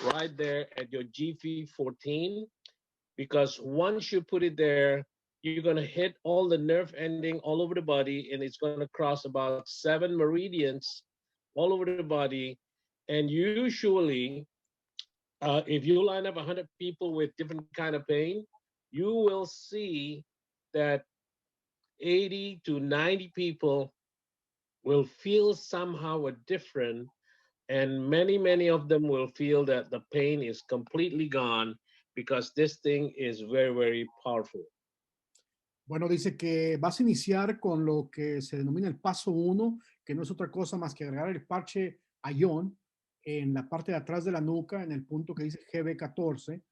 right there at your GV14, because once you put it there, you're going to hit all the nerve ending all over the body, and it's going to cross about 7 meridians all over the body. And usually, if you line up 100 people with different kind of pain, you will see that 80 to 90 people will feel somehow a different, and many of them will feel that the pain is completely gone because this thing is very, very powerful. Bueno, dice que vas a iniciar con lo que se denomina el paso 1, que no es otra cosa más que agregar el parche ION en la parte de atrás de la nuca, en el punto que dice GB14.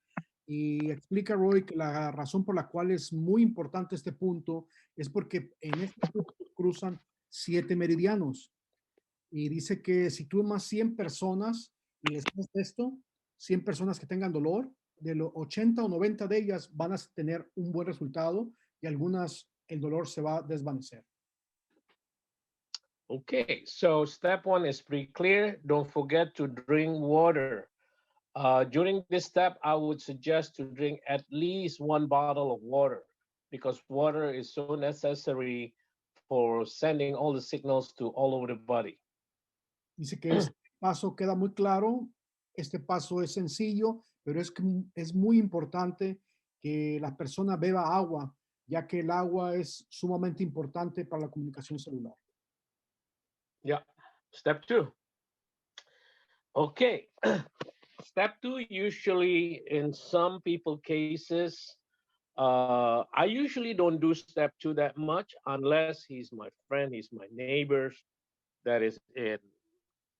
Y explica Roy que la razón por la cual es muy importante este punto es porque en este punto cruzan 7 meridianos. Y dice que si tú más 100 personas y les haces esto, 100 personas que tengan dolor, de los 80 o 90 de ellas van a tener un buen resultado y algunas el dolor se va a desvanecer. Okay, so step 1 is pretty clear. Don't forget to drink water. During this step, I would suggest to drink at least 1 bottle of water, because water is so necessary for sending all the signals to all over the body. Dice que este paso queda muy claro, este paso es sencillo, pero es muy importante que la persona beba agua, ya que el agua es sumamente importante para la comunicación celular. Yeah. Step 2. Okay. Step 2, usually in some people cases, I usually don't do step 2 that much unless he's my friend, he's my neighbor that is in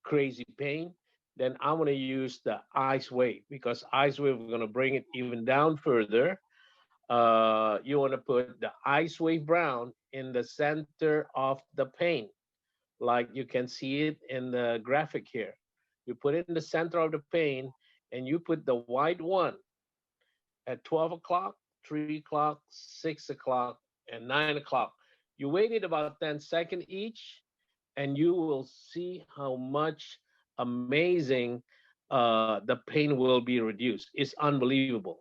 crazy pain. Then I'm going to use the ice wave, because ice wave, we're going to bring it even down further. You want to put the ice wave brown in the center of the pain, like you can see it in the graphic here. You put it in the center of the pain, and you put the white one at 12 o'clock, 3 o'clock, 6 o'clock, and 9 o'clock. You wait it about 10 seconds each, and you will see how much amazing the pain will be reduced. It's unbelievable.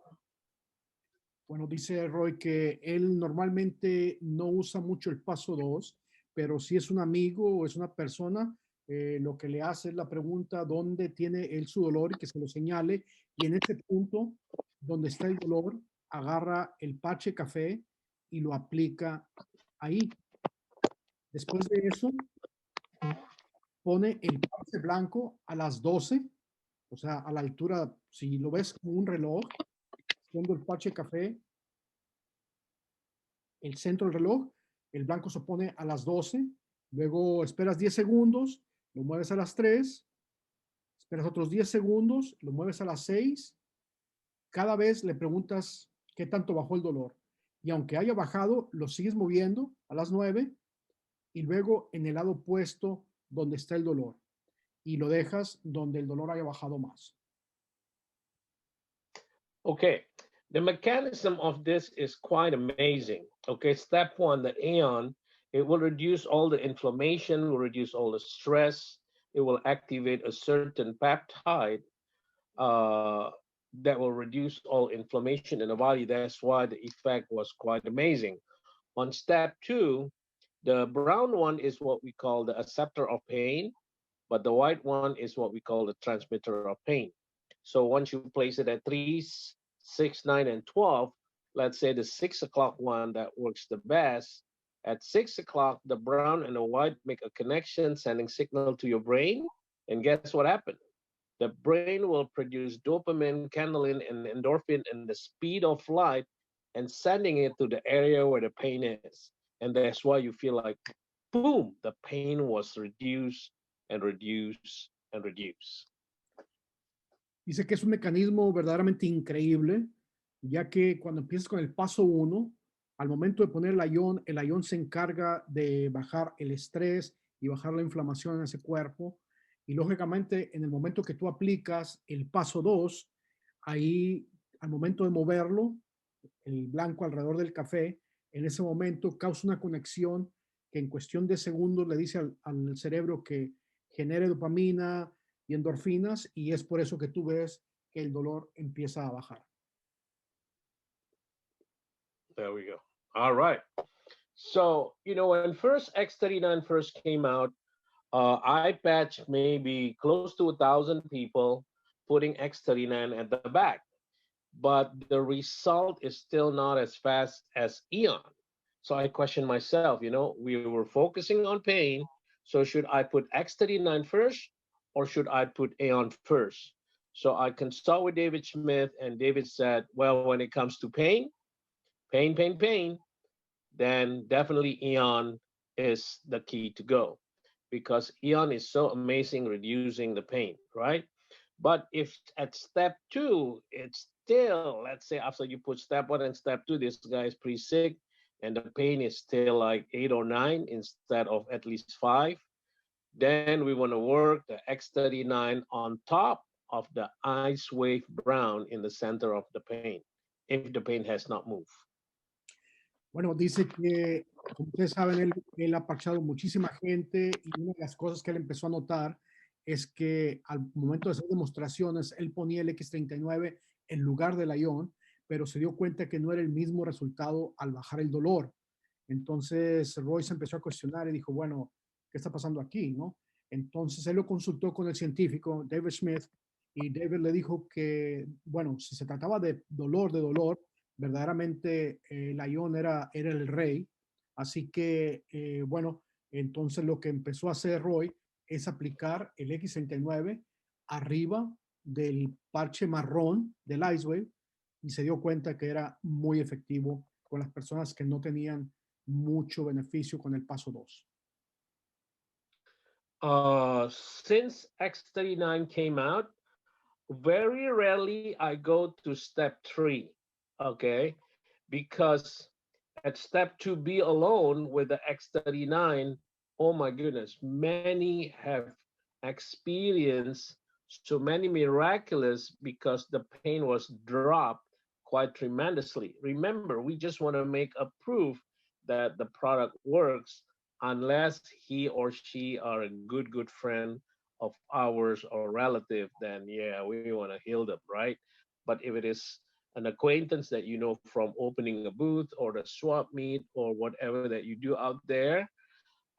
Bueno, dice Roy que él normalmente no usa mucho el paso 2, pero si es un amigo o es una persona, lo que le hace es la pregunta dónde tiene él su dolor y que se lo señale. Y en ese punto donde está el dolor, agarra el parche café y lo aplica ahí. Después de eso, pone el parche blanco a las 12, o sea, a la altura, si lo ves como un reloj, haciendo el parche café, el centro del reloj, el blanco se pone a las 12, luego esperas 10 segundos, lo mueves a las 3, esperas otros 10 segundos, lo mueves a las 6, cada vez le preguntas qué tanto bajó el dolor. Y aunque haya bajado, lo sigues moviendo a las 9 y luego en el lado opuesto donde está el dolor. Y lo dejas donde el dolor haya bajado más. Okay, the mechanism of this is quite amazing. Okay, step 1, the aeon, it will reduce all the inflammation, will reduce all the stress. It will activate a certain peptide that will reduce all inflammation in the body. That's why the effect was quite amazing. On step 2, the brown one is what we call the acceptor of pain, but the white one is what we call the transmitter of pain. So once you place it at 3, 6, 9, and 12, let's say the 6 o'clock one that works the best, at 6 o'clock, the brown and the white make a connection, sending signal to your brain. And guess what happened? The brain will produce dopamine, candolin, and endorphin in the speed of light and sending it to the area where the pain is. And that's why you feel like, boom, the pain was reduced and reduced and reduced. Dice que es un mecanismo verdaderamente increíble, ya que cuando empiezas con el paso 1, al momento de poner el ayón se encarga de bajar el estrés y bajar la inflamación en ese cuerpo. Y lógicamente, en el momento que tú aplicas el paso 2, ahí al momento de moverlo, el blanco alrededor del café, en ese momento causa una conexión que en cuestión de segundos le dice al cerebro que genere dopamina y endorfinas, y es por eso que tú ves que el dolor empieza a bajar. There we go. All right. So, when first X39 first came out, I patched maybe close to 1,000 people putting X39 at the back. But the result is still not as fast as Eon. So I questioned myself, we were focusing on pain. So should I put X39 first or should I put Aeon first? So I consult with David Smith, and David said, well, when it comes to pain, pain, then definitely Eon is the key to go because Eon is so amazing reducing the pain, right? But if at step two, it's still, let's say after you put step one and step two, this guy is pretty sick and the pain is still like 8 or 9 instead of at least 5, then we want to work the X39 on top of the ice wave brown in the center of the pain, if the pain has not moved. Bueno, dice que, como ustedes saben, él ha parchado muchísima gente y una de las cosas que él empezó a notar es que al momento de hacer demostraciones, él ponía el X39 en lugar del Ion, pero se dio cuenta que no era el mismo resultado al bajar el dolor. Entonces Roy se empezó a cuestionar y dijo, bueno, ¿qué está pasando aquí? ¿No? Entonces él lo consultó con el científico David Smith y David le dijo que, bueno, si se trataba de dolor, verdaderamente el Ion era el rey. Así que, bueno, entonces lo que empezó a hacer Roy es aplicar el X69 arriba del parche marrón del Icewave y se dio cuenta que era muy efectivo con las personas que no tenían mucho beneficio con el paso 2. Since X39 came out, very rarely I go to step 3, okay? Because at step 2B alone with the X39, oh my goodness, many have experienced so many miraculous because the pain was dropped quite tremendously. Remember, we just want to make a proof that the product works unless he or she are a good friend of ours or relative, then yeah, we want to heal them, right? But if it is an acquaintance that you know from opening a booth or the swap meet or whatever that you do out there,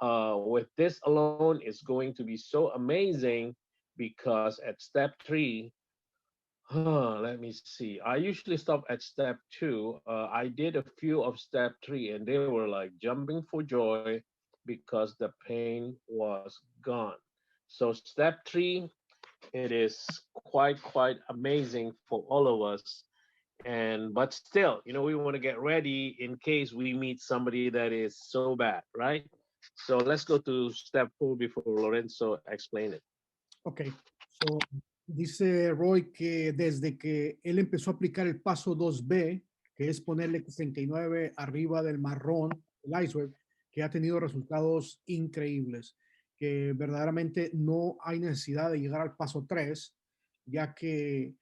with this alone is going to be so amazing because at step 3, let me see. I usually stop at step 2. I did a few of step 3 and they were like jumping for joy because the pain was gone. So step 3, it is quite amazing for all of us. And but still, we want to get ready in case we meet somebody that is so bad, right? So let's go to step 4 before Lorenzo explain it. Ok, so, dice Roy que desde que él empezó a aplicar el paso 2B, que es ponerle X39 arriba del marrón, el Icewave, que ha tenido resultados increíbles, que verdaderamente no hay necesidad de llegar al paso 3, ya que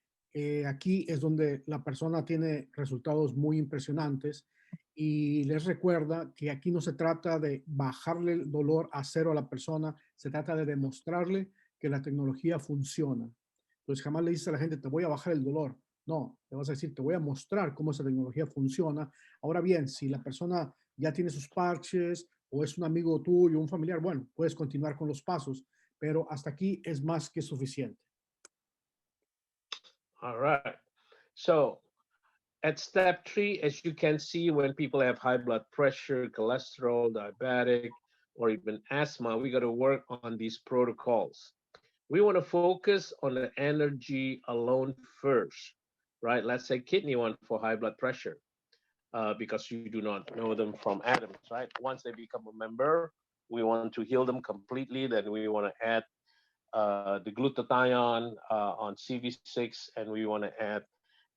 aquí es donde la persona tiene resultados muy impresionantes y les recuerda que aquí no se trata de bajarle el dolor a cero a la persona, se trata de demostrarle que la tecnología funciona. Entonces jamás le dices a la gente, te voy a bajar el dolor. No, te vas a decir, te voy a mostrar cómo esa tecnología funciona. Ahora bien, si la persona ya tiene sus parches o es un amigo tuyo, un familiar, bueno, puedes continuar con los pasos, pero hasta aquí es más que suficiente. All right. So at step 3, as you can see, when people have high blood pressure, cholesterol, diabetic, or even asthma, we got to work on these protocols. We want to focus on the energy alone first, right? Let's say kidney one for high blood pressure, because you do not know them from atoms, right? Once they become a member, we want to heal them completely. Then we want to add the glutathione on CV6, and we want to add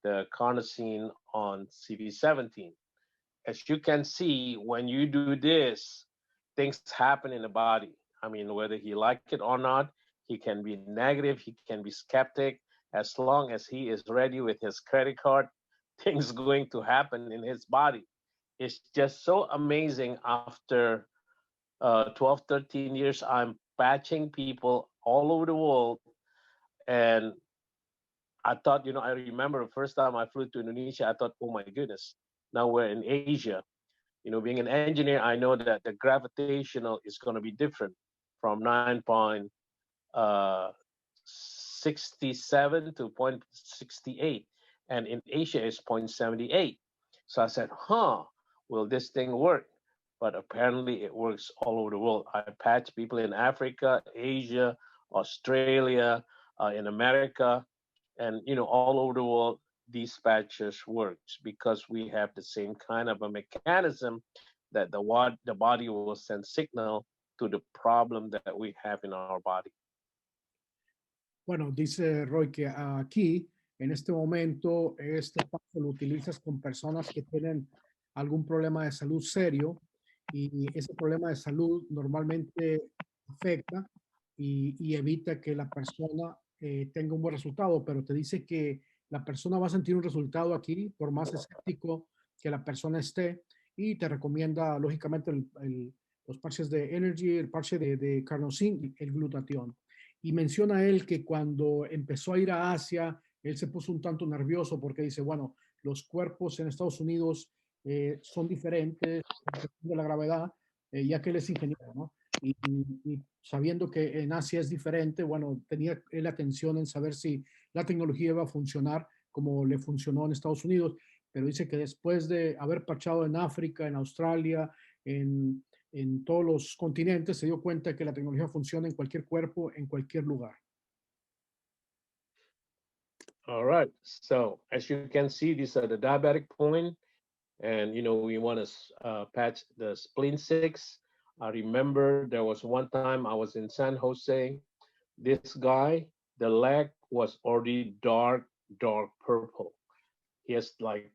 the carnosine on CV17. As you can see, when you do this, things happen in the body. I mean, whether he like it or not, he can be negative, he can be skeptic. As long as he is ready with his credit card, things going to happen in his body. It's just so amazing. After 12, 13 years, I'm patching people all over the world, and I thought, I remember the first time I flew to Indonesia, I thought, oh my goodness, now we're in Asia. Being an engineer, I know that the gravitational is going to be different from 9.67 to 0.68. And in Asia, it's 0.78. So I said, will this thing work? But apparently it works all over the world. I patch people in Africa, Asia, Australia, in America, and all over the world. These patches works because we have the same kind of a mechanism that the body will send signal to the problem that we have in our body. Bueno, dice Roy que aquí, en este momento, este paso lo utilizas con personas que tienen algún problema de salud serio y ese problema de salud normalmente afecta y evita que la persona tenga un buen resultado, pero te dice que la persona va a sentir un resultado aquí, por más escéptico que la persona esté, y te recomienda, lógicamente, los parches de Energy, el parche de carnosine, el glutatión. Y menciona él que cuando empezó a ir a Asia, él se puso un tanto nervioso porque dice, bueno, los cuerpos en Estados Unidos son diferentes de la gravedad, ya que él es ingeniero, ¿no? Y sabiendo que en Asia es diferente, bueno, tenía él atención en saber si la tecnología iba a funcionar como le funcionó en Estados Unidos, pero dice que después de haber parchado en África, en Australia, en todos los continentes, se dio cuenta que la tecnología funciona en cualquier cuerpo, en cualquier lugar. All right. So as you can see, these are the diabetic point, and we want to patch the spleen 6. I remember there was one time I was in San Jose. This guy, the leg was already dark purple. He has like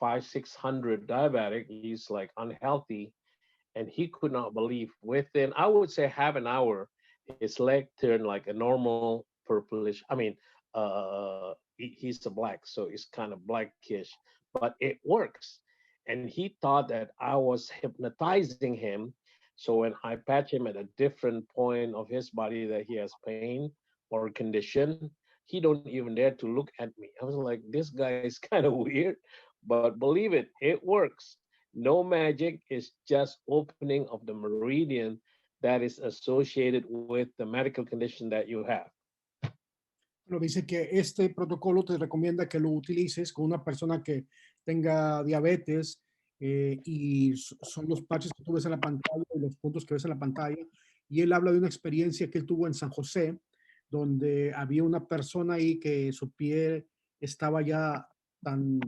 500-600 diabetic. He's like unhealthy, and he could not believe within, I would say, half an hour, his leg turned like a normal purplish. I mean, he's a black, so it's kind of blackish, but it works. And he thought that I was hypnotizing him. So when I patch him at a different point of his body that he has pain or condition, he don't even dare to look at me. I was like, this guy is kind of weird, but believe it works. No magic, is just opening of the meridian that is associated with the medical condition that you have. Bueno, dice que este protocolo te recomienda que lo utilices con una persona que tenga diabetes y son los patches que tú ves en la pantalla y los puntos que ves en la pantalla. Y él habla de una experiencia que él tuvo en San José, donde había una persona ahí que su piel estaba ya tan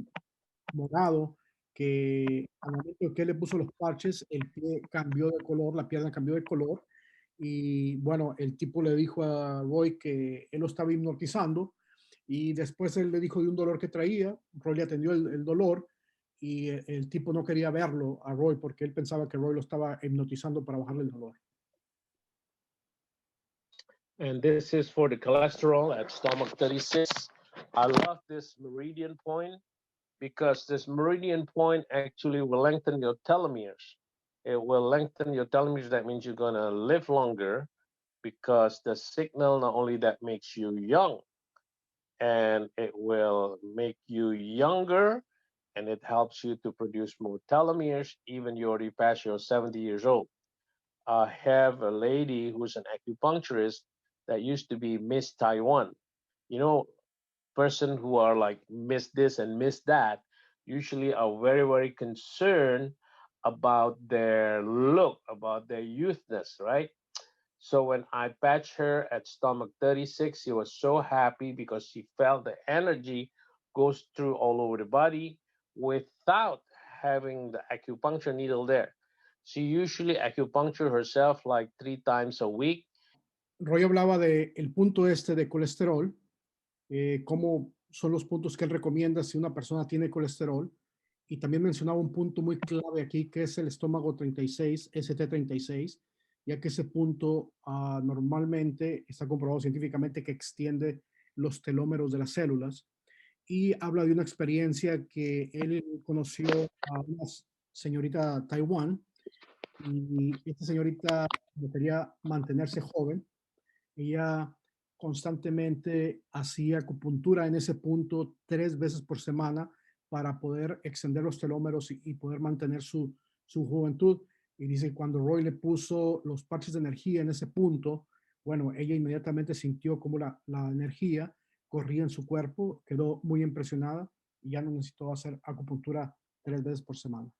morado que al momento que él le puso los parches, el pie cambió de color, la pierna cambió de color. Y bueno, el tipo le dijo a Roy que él lo estaba hipnotizando y después él le dijo de un dolor que traía. Roy le atendió el dolor y el tipo no quería verlo a Roy porque él pensaba que Roy lo estaba hipnotizando para bajarle el dolor. And this is for the cholesterol at stomach 36. I love this meridian point because this meridian point actually will lengthen your telomeres. It will lengthen your telomeres. That means you're going to live longer because the signal not only that makes you young, and it will make you younger, and it helps you to produce more telomeres even you already past your 70 years old. I have a lady who's an acupuncturist that used to be Miss Taiwan. Person who are like miss this and miss that usually are very, very concerned about their look, about their youthness, right? So when I patched her at stomach 36, she was so happy because she felt the energy goes through all over the body without having the acupuncture needle there. She usually acupuncture herself like 3 times a week. Roy hablaba de el punto este de colesterol, cómo son los puntos que él recomienda si una persona tiene colesterol. Y también mencionaba un punto muy clave aquí, que es el estómago 36, ST36, ya que ese punto normalmente está comprobado científicamente que extiende los telómeros de las células. Y habla de una experiencia que él conoció a una señorita Taiwán, y esta señorita quería mantenerse joven. Ella constantemente hacía acupuntura en ese punto 3 veces por semana para poder extender los telómeros y poder mantener su juventud. Y dice, cuando Roy le puso los parches de energía en ese punto, bueno, ella inmediatamente sintió como la energía corría en su cuerpo, quedó muy impresionada y ya no necesitó hacer acupuntura 3 veces por semana.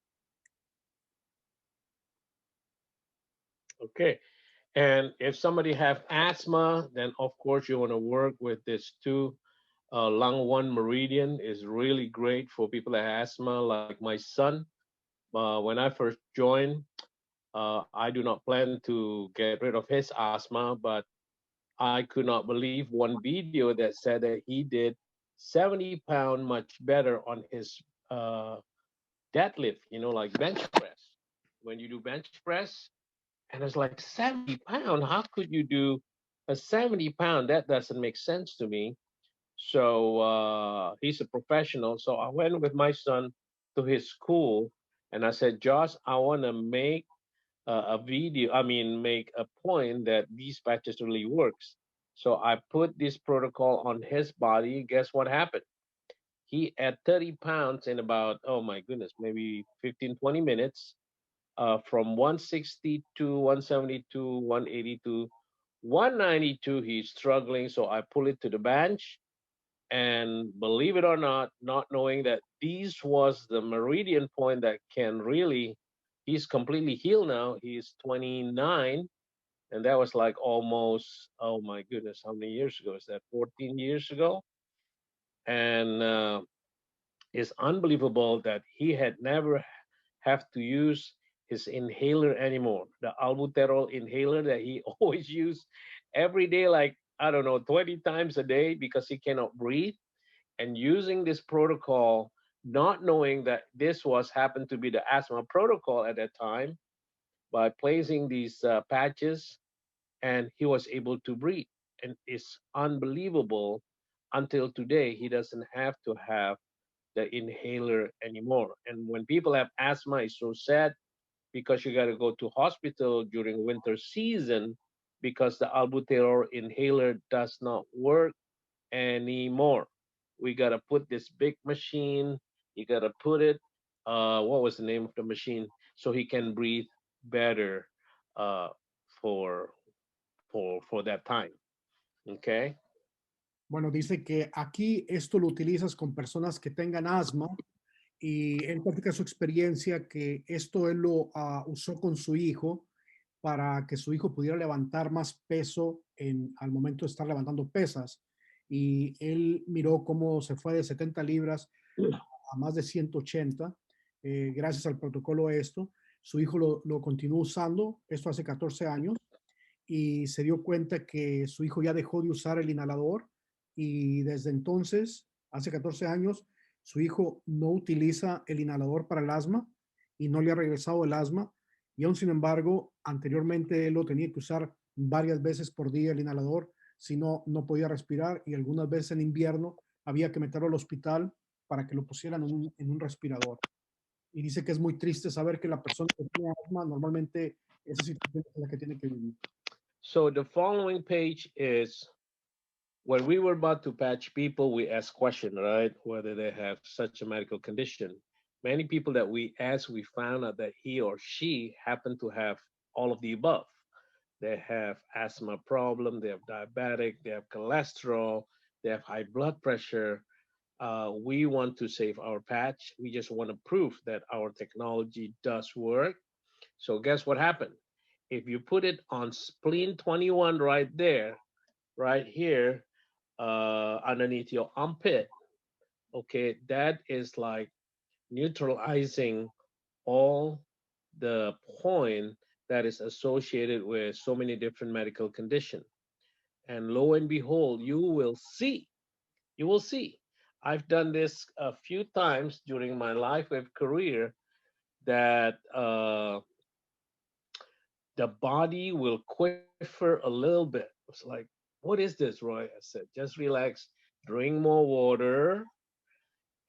Okay. And if somebody have asthma, then of course you want to work with this too. Lung one meridian is really great for people that have asthma, like my son. When I first joined, I do not plan to get rid of his asthma, but I could not believe one video that said that he did 70 pound much better on his deadlift, like bench press. When you do bench press, and it's like 70 pound. How could you do a 70 pound? That doesn't make sense to me. So he's a professional. So I went with my son to his school and I said, Josh, I want to make a video, make a point that these patches really works. So I put this protocol on his body. Guess what happened? He at 30 pounds in about, oh my goodness, maybe 15, 20 minutes, from 160 to 172, 182, 192. He's struggling. So I pull it to the bench. And believe it or not knowing that this was the meridian point that can really, he's completely healed now. He's 29. And that was like almost, oh my goodness, how many years ago? Is that 14 years ago? And it's unbelievable that he had never have to use his inhaler anymore. The albuterol inhaler that he always used every day, like, I don't know, 20 times a day because he cannot breathe. And using this protocol, not knowing that this was happened to be the asthma protocol at that time, by placing these patches, and he was able to breathe. And it's unbelievable. Until today, he doesn't have to have the inhaler anymore. And when people have asthma, it's so sad because you got to go to hospital during winter season because the albuterol inhaler does not work anymore. We got to put this big machine. You got to put it. What was the name of the machine? So he can breathe better uh, for for that time. Okay. Bueno, dice que aquí esto lo utilizas con personas que tengan asma y él platica su experiencia que esto él lo usó con su hijo para que su hijo pudiera levantar más peso al momento de estar levantando pesas. Y él miró cómo se fue de 70 libras a más de 180 gracias al protocolo esto. Su hijo lo continuó usando, esto hace 14 años, y se dio cuenta que su hijo ya dejó de usar el inhalador y desde entonces, hace 14 años, su hijo no utiliza el inhalador para el asma y no le ha regresado el asma. Y aún sin embargo, anteriormente él lo tenía que usar varias veces por día el inhalador, si no, no podía respirar y algunas veces en invierno había que meterlo al hospital para que lo pusieran en un respirador. Y dice que es muy triste saber que la persona que tiene asma normalmente esa situación es la que tiene que vivir. So the following page is when we were about to patch people, we asked question, right? Whether they have such a medical condition. Many people that we asked, we found out that he or she happened to have all of the above. They have asthma problem, they have diabetic, they have cholesterol, they have high blood pressure. We want to save our patch. We just want to prove that our technology does work. So guess what happened? If you put it on spleen 21 right there, right here, underneath your armpit, okay, that is like neutralizing all the point that is associated with so many different medical conditions. And lo and behold, you will see. I've done this a few times during my life of career that the body will quiver a little bit. It's like, what is this, Roy? I said, just relax, drink more water,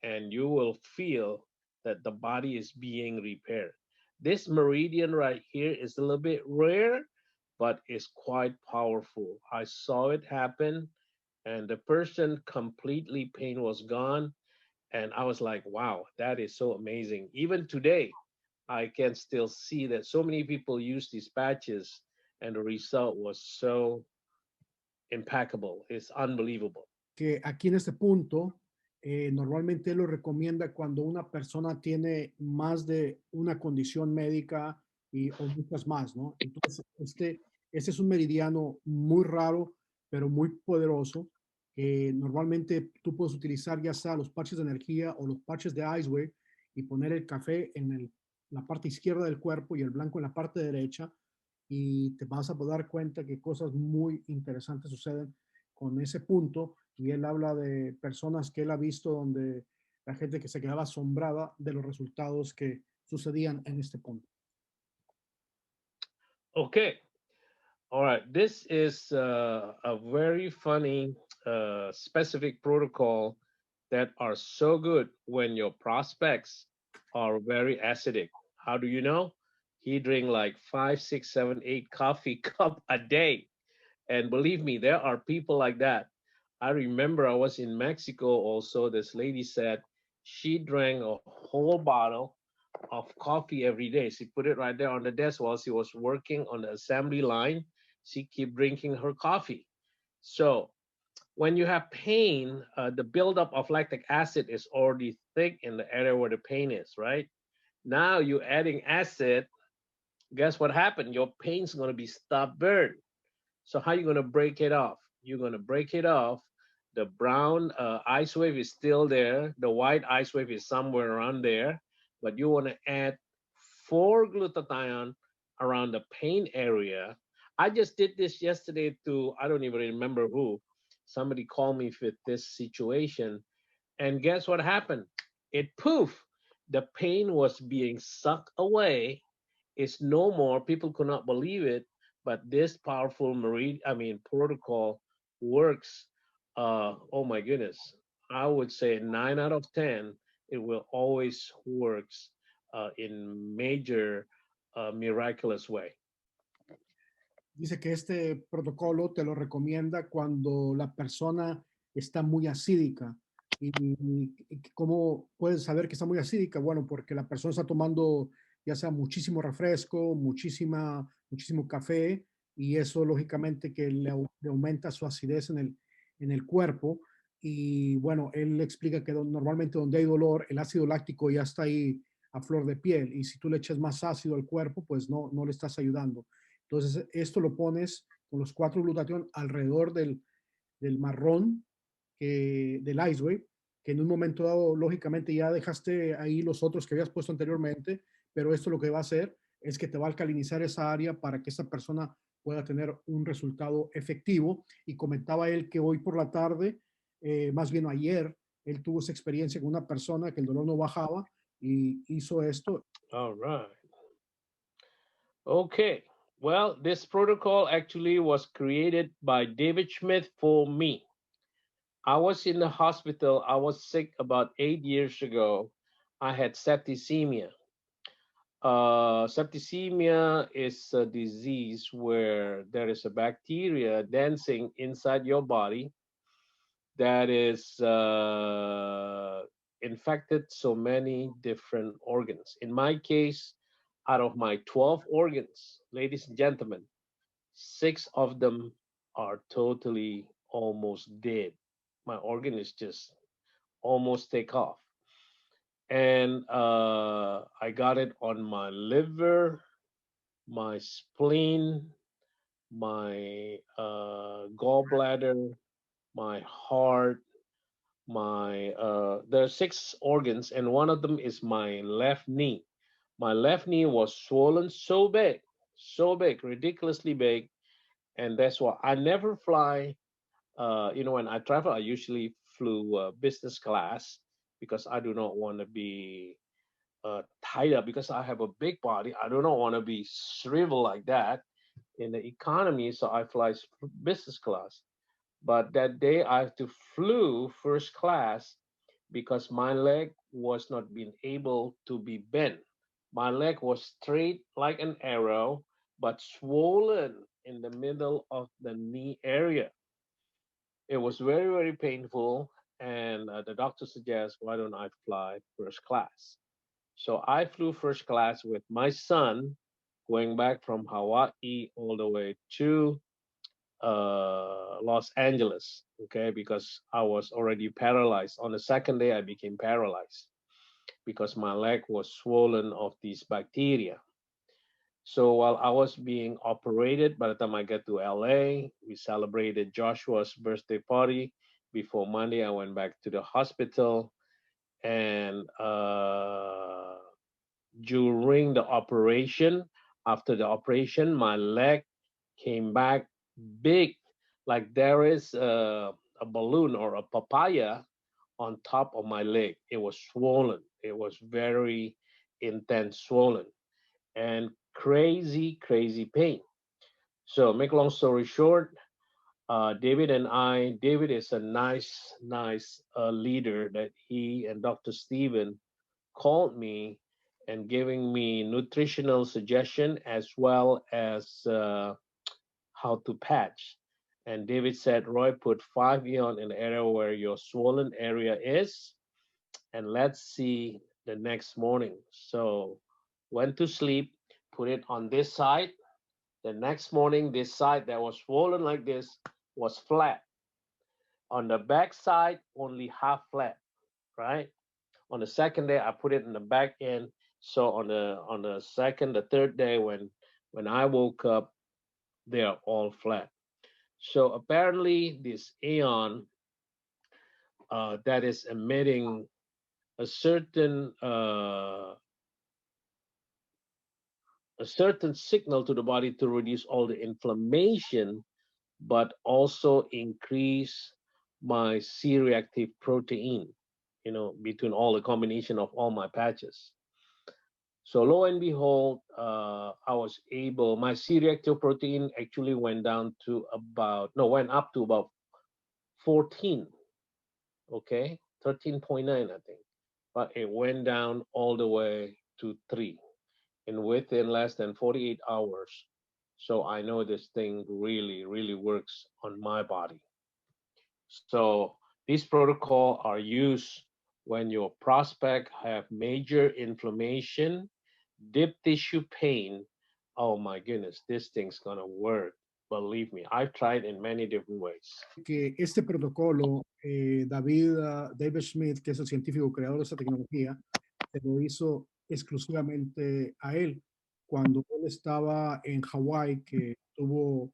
and you will feel that the body is being repaired. This meridian right here is a little bit rare, but it's quite powerful. I saw it happen, and the person completely pain was gone, and I was like, wow, that is so amazing. Even today, I can still see that so many people use these patches, and the result was so impeccable. It's unbelievable. Que aquí en este punto, normalmente él lo recomienda cuando una persona tiene más de una condición médica o muchas más, ¿no? Entonces, este es un meridiano muy raro, pero muy poderoso, que normalmente tú puedes utilizar ya sea los parches de energía o los parches de Iceway y poner el café en la parte izquierda del cuerpo y el blanco en la parte derecha, y te vas a dar cuenta que cosas muy interesantes suceden con ese punto. Y él habla de personas que él ha visto donde la gente que se quedaba asombrada de los resultados que sucedían en este punto. Okay. All right. This is a very funny, specific protocol that are so good when your prospects are very acidic. How do you know? He drink like 5, 6, 7, 8 coffee cup a day. And believe me, there are people like that. I remember I was in Mexico also. This lady said she drank a whole bottle of coffee every day. She put it right there on the desk while she was working on the assembly line. She keep drinking her coffee. So when you have pain, the buildup of lactic acid is already thick in the area where the pain is, right? Now you're adding acid. Guess what happened? Your pain's going to be stubborn. So how you going to break it off? You're going to break it off. The brown ice wave is still there. The white ice wave is somewhere around there. But you want to add 4 glutathione around the pain area. I just did this yesterday to, I don't even remember who. Somebody called me with this situation. And guess what happened? It poof. The pain was being sucked away. It's no more. People could not believe it, but this powerful protocol works. Oh my goodness, I would say 9 out of 10. It will always works in major miraculous way. Dice que este protocolo te lo recomienda cuando la persona está muy acídica. ¿Y cómo puedes saber que está muy acídica? Bueno, porque la persona está tomando ya sea muchísimo refresco, muchísimo café, y eso lógicamente que le aumenta su acidez en el cuerpo. Y bueno, él explica que normalmente donde hay dolor, el ácido láctico ya está ahí a flor de piel, y si tú le echas más ácido al cuerpo, pues no le estás ayudando. Entonces, esto lo pones con los 4 glutatión alrededor del marrón, del Iceway, que en un momento dado, lógicamente, ya dejaste ahí los otros que habías puesto anteriormente, pero esto lo que va a hacer es que te va a alcalinizar esa área para que esa persona pueda tener un resultado efectivo. Y comentaba él que hoy por la tarde, más bien ayer, él tuvo esa experiencia con una persona que el dolor no bajaba y hizo esto. All right. Okay. Well, this protocol actually was created by David Smith for me. I was in the hospital. I was sick about 8 years ago. I had septicemia. Septicemia is a disease where there is a bacteria dancing inside your body that is infected so many different organs. In my case, out of my 12 organs, ladies and gentlemen, 6 of them are totally almost dead. My organ is just almost take off. And I got it on my liver, my spleen, my gallbladder, my heart, my there are 6 organs, and one of them is my left knee. My left knee was swollen so big, ridiculously big, and that's why I never fly. When I travel, I usually flew business class because I do not want to be tied up because I have a big body. I do not want to be shriveled like that in the economy, so I fly business class. But that day I have to flew first class because my leg was not being able to be bent. My leg was straight like an arrow, but swollen in the middle of the knee area. It was very, very painful. And the doctor suggests, why don't I fly first class? So I flew first class with my son going back from Hawaii all the way to Los Angeles, okay, because I was already paralyzed. On the second day, I became paralyzed because my leg was swollen of these bacteria. So while I was being operated, by the time I get to LA, we celebrated Joshua's birthday party. Before Monday, I went back to the hospital. And during the operation, after the operation, my leg came back big, like there is a balloon or a papaya on top of my leg. It was swollen. It was very intense swollen and crazy, crazy pain. So, make long story short, David is a nice leader that he and Dr. Steven called me and giving me nutritional suggestion as well as how to patch. And David said, Roy, put 5 ion in the area where your swollen area is, and let's see the next morning. So went to sleep, put it on this side. The next morning, this side that was swollen like this was flat. On the back side, only half flat, right? On the second day, I put it in the back end. So on the second, the third day, when I woke up, they are all flat. So apparently, this ion that is emitting a certain uh, a certain signal to the body to reduce all the inflammation, but also increase my C-reactive protein. Between all the combination of all my patches. So lo and behold, I was able. My C-reactive protein actually went up to about 14. Okay, 13.9, I think, but it went down all the way to 3 and within less than 48 hours. So I know this thing really, really works on my body. So these protocol are used when your prospect have major inflammation, deep tissue pain. Oh my goodness, this thing's gonna work. Believe me, I've tried in many different ways. Que este protocolo, David Smith, que es el científico creador de esta tecnología, se lo hizo exclusivamente a él cuando él estaba en Hawái, que tuvo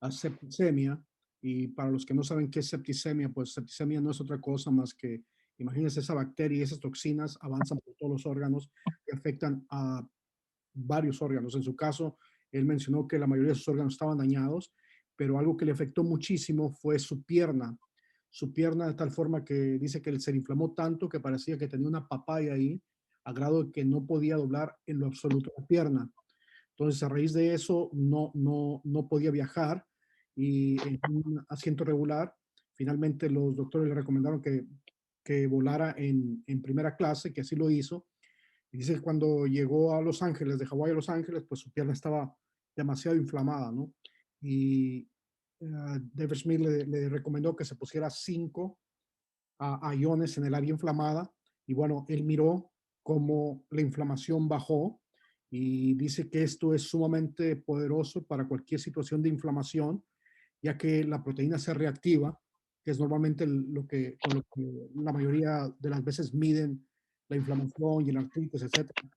septicemia. Y para los que no saben qué es septicemia, pues septicemia no es otra cosa más que, imagínense, esa bacteria y esas toxinas avanzan por todos los órganos y afectan a varios órganos. En su caso, él mencionó que la mayoría de sus órganos estaban dañados, pero algo que le afectó muchísimo fue su pierna de tal forma que dice que se le inflamó tanto que parecía que tenía una papaya ahí, a grado de que no podía doblar en lo absoluto la pierna. Entonces, a raíz de eso, no podía viajar y en un asiento regular, finalmente los doctores le recomendaron que volara en primera clase, que así lo hizo. Y dice que cuando llegó a Los Ángeles, de Hawái a Los Ángeles, pues su pierna estaba demasiado inflamada, ¿no? Y David Smith le recomendó que se pusiera 5 iones en el área inflamada. Y bueno, él miró cómo la inflamación bajó y dice que esto es sumamente poderoso para cualquier situación de inflamación, ya que la proteína se reactiva, que es normalmente con lo que la mayoría de las veces miden la inflamación y la artritis, etcétera,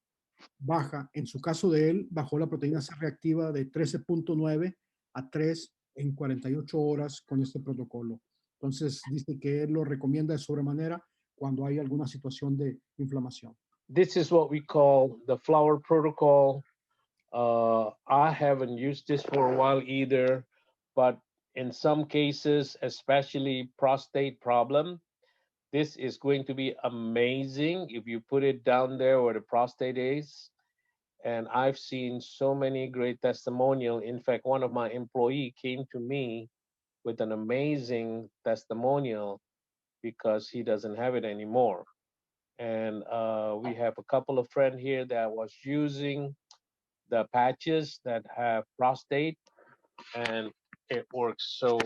baja. En su caso de él, bajó la proteína C reactiva de 13.9 a 3 en 48 horas con este protocolo. Entonces, dice que él lo recomienda de sobremanera cuando hay alguna situación de inflamación. This is what we call the flower protocol. I haven't used this for a while either, but in some cases, especially prostate problem, this is going to be amazing if you put it down there where the prostate is. And I've seen so many great testimonial. In fact, one of my employee came to me with an amazing testimonial because he doesn't have it anymore. And we have a couple of friends here that was using the patches that have prostate, and it works so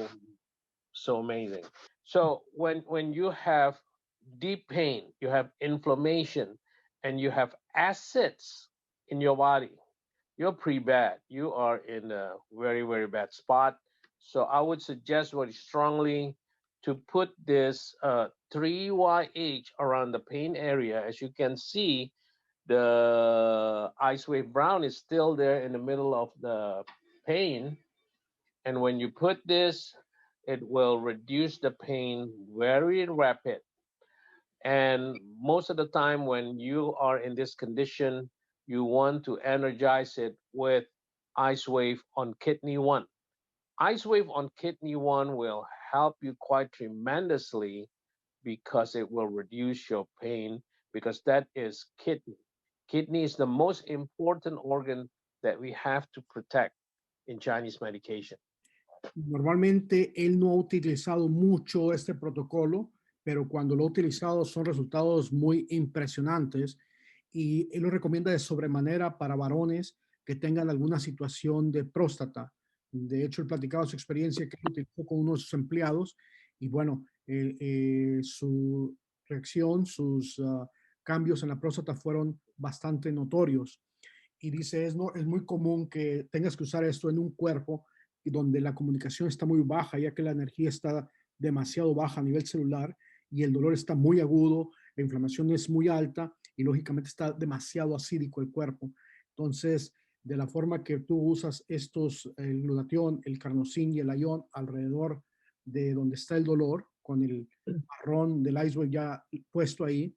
amazing. So when you have deep pain, you have inflammation, and you have acids in your body, you're pretty bad. You are in a very bad spot. So I would suggest very strongly to put this 3YH around the pain area. As you can see, the ice wave brown is still there in the middle of the pain. And when you put this, it will reduce the pain very rapid. And most of the time, when you are in this condition, you want to energize it with ice wave on kidney one. Ice wave on kidney one will help you quite tremendously because it will reduce your pain because that is kidney. Kidney is the most important organ that we have to protect in Chinese medication. Normalmente él no ha utilizado mucho este protocolo, pero cuando lo ha utilizado son resultados muy impresionantes y él lo recomienda de sobremanera para varones que tengan alguna situación de próstata. De hecho, él platicaba su experiencia que él utilizó con uno de sus empleados y bueno, su reacción, sus cambios en la próstata fueron bastante notorios. Y dice, es muy común que tengas que usar esto en un cuerpo donde la comunicación está muy baja, ya que la energía está demasiado baja a nivel celular y el dolor está muy agudo, la inflamación es muy alta y lógicamente está demasiado acídico el cuerpo. Entonces, de la forma que tú usas estos, el glutatión, el carnosín y el ayón alrededor de donde está el dolor, con el marrón del iceberg ya puesto ahí,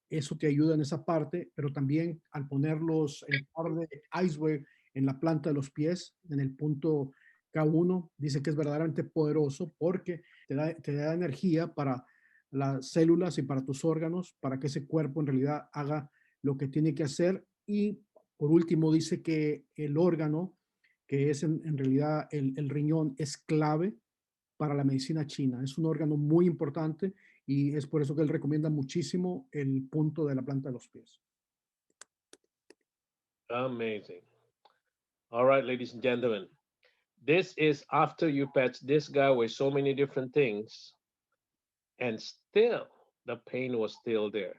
eso te ayuda en esa parte, pero también al ponerlos el par de iceberg en la planta de los pies, en el punto K1, dice que es verdaderamente poderoso porque te da energía para las células y para tus órganos, para que ese cuerpo en realidad haga lo que tiene que hacer. Y por último, dice que el órgano, que es en realidad el riñón, es clave para la medicina china. Es un órgano muy importante y es por eso que él recomienda muchísimo el punto de la planta de los pies. Amazing. All right, ladies and gentlemen. This is after you patch this guy with so many different things, and still the pain was still there.